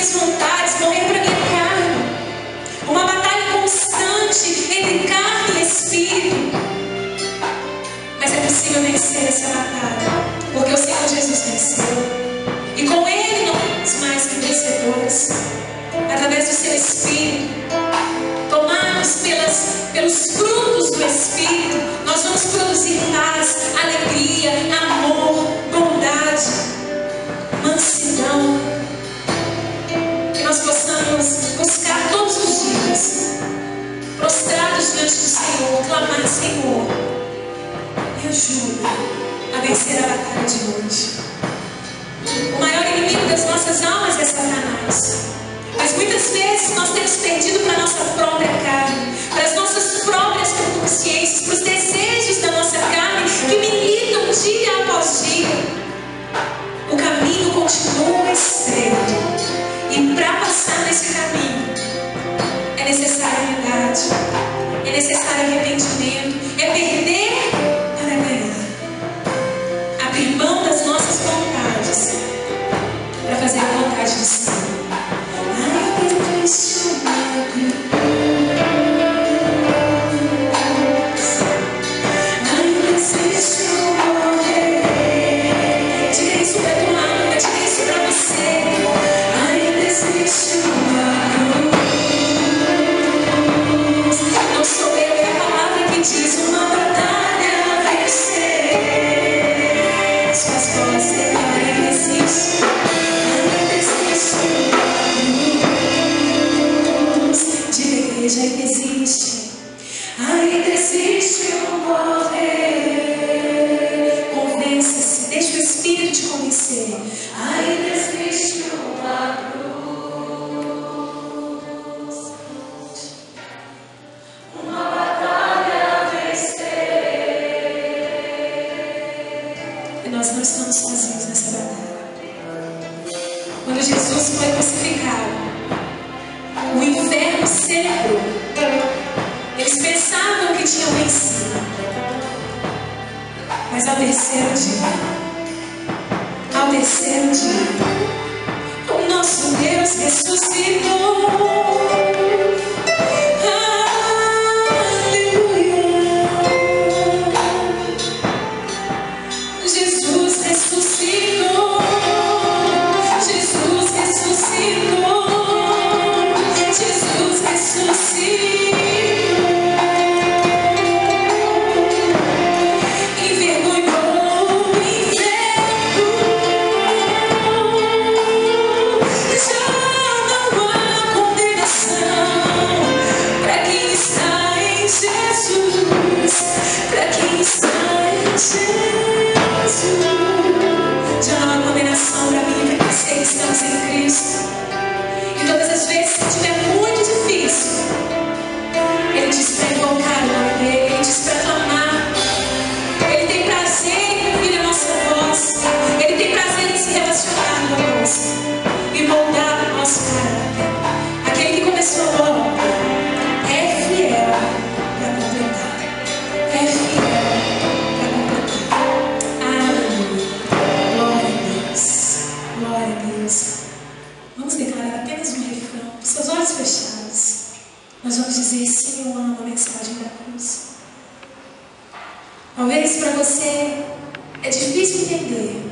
minhas vontades, morrer para minha carne. Uma batalha constante entre carne e espírito. Mas é possível vencer essa batalha, porque o Senhor Jesus venceu. E com Ele nós somos mais que vencedores. Através do seu Espírito, tomados pelos frutos do Espírito, nós vamos produzir paz, alegria, amor, bondade, mansidão. Que nós possamos buscar todos os dias, prostrados diante do Senhor, clamar: Senhor, me ajuda a vencer a batalha de hoje. O maior inimigo das nossas almas é Satanás. Mas muitas vezes nós temos perdido para a nossa própria carne, para as nossas próprias consciências, para os desejos da nossa carne que militam dia após dia. O caminho continua estreito. E para passar nesse caminho é necessária unidade, é necessário arrependimento, é perder para ganhar. Abrir mão das nossas vontades para fazer a vontade do Senhor. Nós não estamos sozinhos nessa batalha. Quando Jesus foi crucificado, o inferno cercou. Eles pensavam que tinham vencido. Mas ao terceiro dia, o nosso Deus ressuscitou. Nós vamos dizer: Senhor, eu amo a mensagem da cruz. Talvez para você é difícil entender,